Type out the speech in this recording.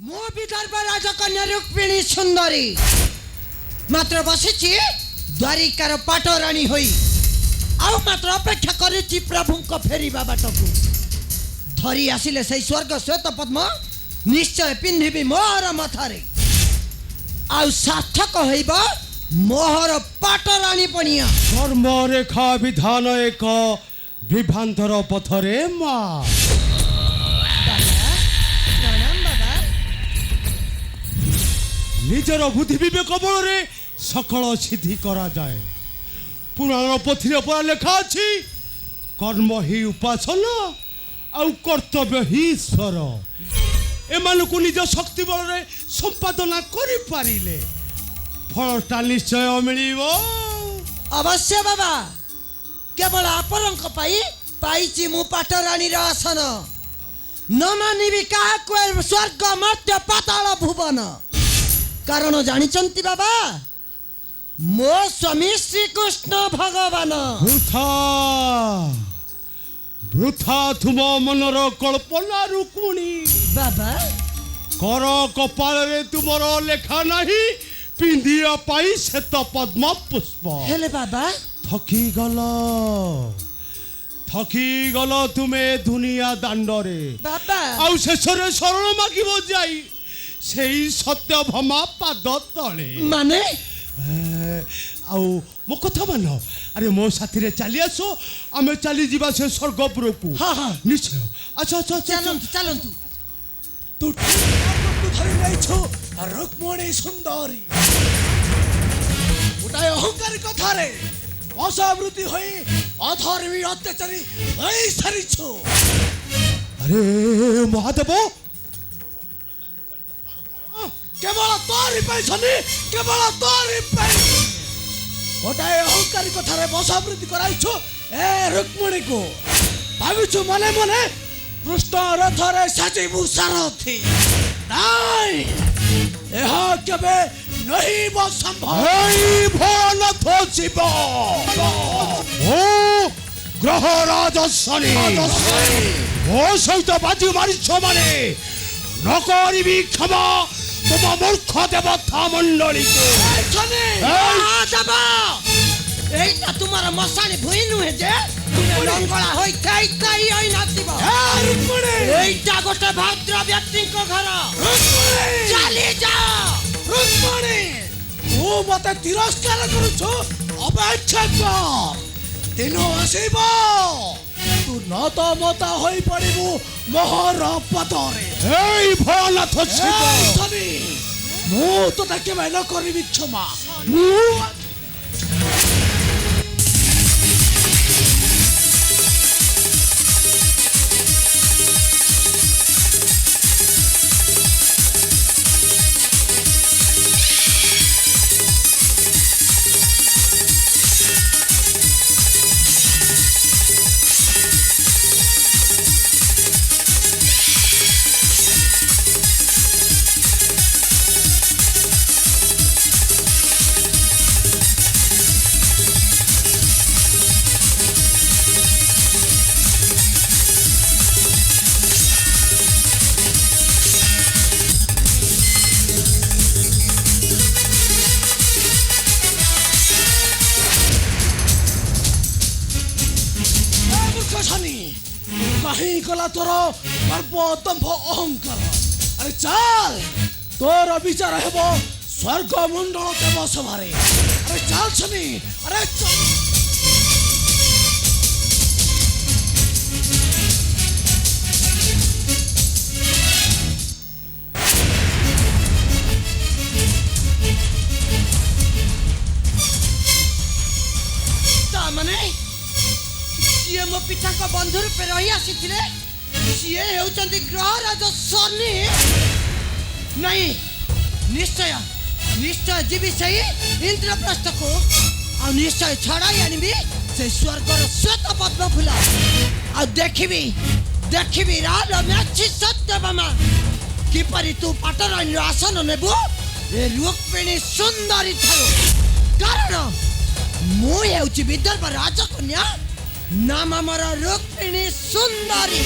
मो विदर्भ राजकन्या रुक्मिणी सुंदरी मात्र बसिछि द्वारिकार पाटराणी होई आउ मात्र अपेक्षा करिछि प्रभुको फेरिबा बाटकु धरी आसिले सही स्वर्ग श्वेत पद्म निश्चय पिन्धिबी मोहर मथारे आउ सार्थक होइबा मोहर पाटराणी पनिया कर्म रेखा विधान एक विभांतर पथरे मा निजर बुद्धि विवेक बल सकल सिद्धि करा जाए पुराण पोथी परा लेखा अछि कर्म ही उपासना आउ कर्तव्य ही ईश्वर एमानकु निज शक्ति बल रे संपादना करि पारिले फलटा निश्चय मिलिबो। अवश्य बाबा केवल आपरंक पाइछि मु पाटराणी र आसन न मानिबी काहाको स्वर्ग मर्त्य पाताल भुवन कारण जानिचंती बाबा मो स्वामी श्री कृष्ण भगवान वृथा वृथा तुम मनर कल्पना रुक्मिणी बाबा कर कपाल रे तुमर लेखा नहीं पिंधिया पाई श्वेत पद्म पुष्प हेले बाबा थकी गल तुमे दुनिया दांडरे बाबा आउ शेषरे शरण मागिबो जाई सेई सत्य भमा पाद तले माने आउ मो कथा मान अरे मो साथी रे चली आसो आमे चली जीवा से स्वर्गपुर को हाँ हाँ निश्चय अच्छा अच्छा चलंतु चलंतु तू धरी नहीं छो रुक्मिणी सुंदरी उठाए अहंकारी कथा रे वशावृत्ति होई अधर्मी अत्याचारी होई सारी छो। अरे महादेव केवल तोरी पैसनी केवल तोरी पैस गोटाए अहंकारी कथा रे वशावृत्ति कराई छो ए रुक्मिणी को भावी छु मने मने कृष्ण रथ रे साजिबु सारथी नाई एहा केबे नहीं बो संभव हे भोलनाथ शिव ओ ग्रह राज शनि ओ सहित बाजी मारी छ माने न करिबी क्षमा तुम मूर्ख देवता मंडली को शनि बाबा एटा तुम्हारा मसानी भुई नुहे जे तुमे रंगला होई काई होई नातिब ए रुक्मिणी एटा गोटे भद्र व्यक्ति को घर रुक्मिणी चली जा रुक्मिणी तू मते तिरस्कार करूछु अपेक्षा कर दिन आसीब तू न तो मता होई पड़िबु मोहर पदरे हे भोलनाथ शिव शनि मु तो ताके न करबी क्षमा कहीं गला तोर गर्व दंभ अहंकार अरे चल तोर विचार हेबो स्वर्ग मंडल देव सभारे अरे चल शनि अरे चल तामने ये मो पिता को बंधु रूपे रही आसीथिले सीए हेउचंती ग्रह राज शनि नहीं निश्चय निश्चय जीवी सही इंद्रप्रस्थ को आ निश्चय छड़ाई आनिबी से स्वर्गर श्वेत पद्म फूल आ देखिबी राज मेछि सत्यभामा किपरि तू पाटरानी आसन नेबु ए रुक्मिणी सुंदरी थारो कारण मु हेउची विदर्भ राजकन्या नाम मर रुक्मिणी सुंदरी।